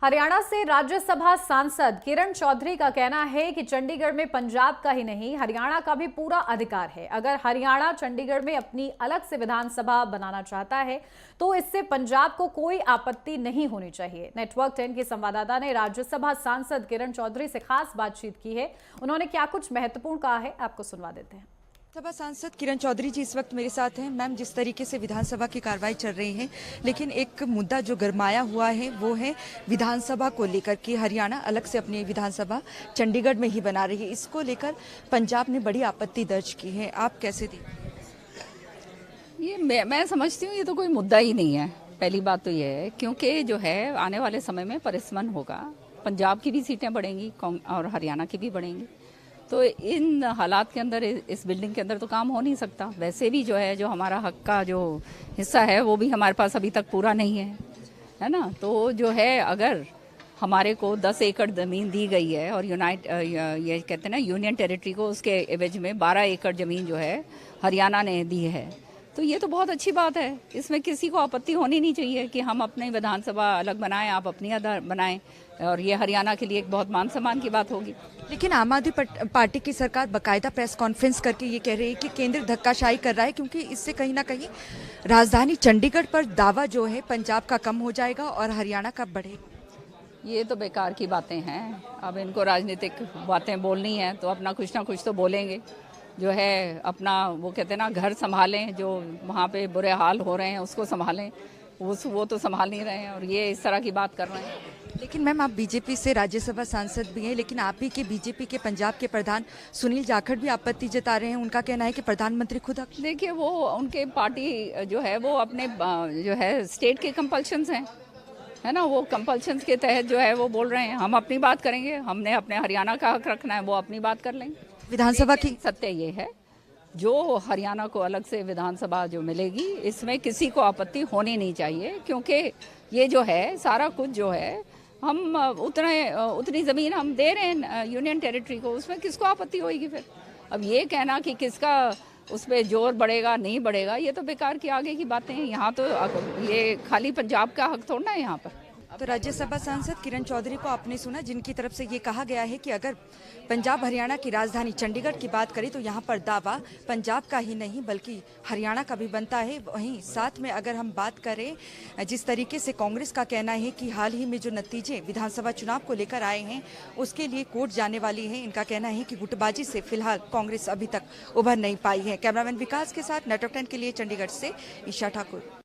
हरियाणा से राज्यसभा सांसद किरण चौधरी का कहना है कि चंडीगढ़ में पंजाब का ही नहीं हरियाणा का भी पूरा अधिकार है। अगर हरियाणा चंडीगढ़ में अपनी अलग से विधानसभा बनाना चाहता है तो इससे पंजाब को कोई आपत्ति नहीं होनी चाहिए। नेटवर्क 10 के संवाददाता ने राज्यसभा सांसद किरण चौधरी से खास बातचीत की है। उन्होंने क्या कुछ महत्वपूर्ण कहा है, आपको सुनवा देते हैं। सभा सांसद किरण चौधरी जी इस वक्त मेरे साथ हैं। मैम, जिस तरीके से विधानसभा की कार्रवाई चल रही है, लेकिन एक मुद्दा जो गरमाया हुआ है वो है विधानसभा को लेकर कि हरियाणा अलग से अपनी विधानसभा चंडीगढ़ में ही बना रही है। इसको लेकर पंजाब ने बड़ी आपत्ति दर्ज की है, आप कैसे दी? ये मैं समझती हूँ ये तो कोई मुद्दा ही नहीं है। पहली बात तो ये है क्योंकि जो है आने वाले समय में परिसमन होगा, पंजाब की भी सीटें बढ़ेंगी और हरियाणा की भी बढ़ेंगी। तो इन हालात के अंदर इस बिल्डिंग के अंदर तो काम हो नहीं सकता। वैसे भी जो है जो हमारा हक का जो हिस्सा है वो भी हमारे पास अभी तक पूरा नहीं है ना। तो जो है अगर हमारे को 10 एकड़ ज़मीन दी गई है और ये कहते हैं ना यूनियन टेरिटरी को, उसके एवज में 12 एकड़ ज़मीन जो है हरियाणा ने दी है, तो ये तो बहुत अच्छी बात है। इसमें किसी को आपत्ति होनी नहीं चाहिए कि हम अपनी विधानसभा अलग बनाएं, आप अपनी अलग बनाएं, और ये हरियाणा के लिए एक बहुत मान सम्मान की बात होगी। लेकिन आम आदमी पार्टी की सरकार बाकायदा प्रेस कॉन्फ्रेंस करके ये कह रही है कि केंद्र धक्काशाही कर रहा है, क्योंकि इससे कहीं ना कहीं राजधानी चंडीगढ़ पर दावा जो है पंजाब का कम हो जाएगा और हरियाणा का बढ़ेगा। ये तो बेकार की बातें हैं। अब इनको राजनीतिक बातें बोलनी है तो अपना कुछ ना कुछ तो बोलेंगे। जो है अपना वो कहते हैं ना घर संभालें, जो वहाँ पे बुरे हाल हो रहे हैं उसको संभालें, वो तो संभाल नहीं रहे हैं और ये इस तरह की बात कर रहे हैं। लेकिन मैम, आप बीजेपी से राज्यसभा सांसद भी हैं, लेकिन आप ही के बीजेपी के पंजाब के प्रधान सुनील जाखड़ भी आपत्ति जता रहे हैं। उनका कहना है कि प्रधानमंत्री खुद देखिए, वो उनके पार्टी जो है वो अपने जो है स्टेट के कंपल्शंस हैं, है ना, वो कंपल्शंस के तहत जो है वो बोल रहे हैं। हम अपनी बात करेंगे, हमने अपने हरियाणा का हक रखना है, वो अपनी बात कर लेंगे। विधानसभा की सत्य ये है जो हरियाणा को अलग से विधानसभा जो मिलेगी इसमें किसी को आपत्ति होनी नहीं चाहिए, क्योंकि ये जो है सारा कुछ जो है हम उतनी ज़मीन हम दे रहे हैं यूनियन टेरिटरी को, उसमें किसको आपत्ति होगी फिर? अब ये कहना कि किसका उस पर जोर बढ़ेगा नहीं बढ़ेगा, ये तो बेकार की आगे की बातें हैं। यहाँ तो ये खाली पंजाब का हक थोड़ा है यहाँ पर। तो राज्यसभा सांसद किरण चौधरी को आपने सुना, जिनकी तरफ से ये कहा गया है कि अगर पंजाब हरियाणा की राजधानी चंडीगढ़ की बात करें तो यहाँ पर दावा पंजाब का ही नहीं बल्कि हरियाणा का भी बनता है। वहीं साथ में अगर हम बात करें जिस तरीके से कांग्रेस का कहना है कि हाल ही में जो नतीजे विधानसभा चुनाव को लेकर आए हैं उसके लिए कोर्ट जाने वाली है, इनका कहना है कि गुटबाजी से फिलहाल कांग्रेस अभी तक उभर नहीं पाई है। कैमरामैन विकास के साथ नेटवर्क 10 के लिए चंडीगढ़ से ईशा ठाकुर।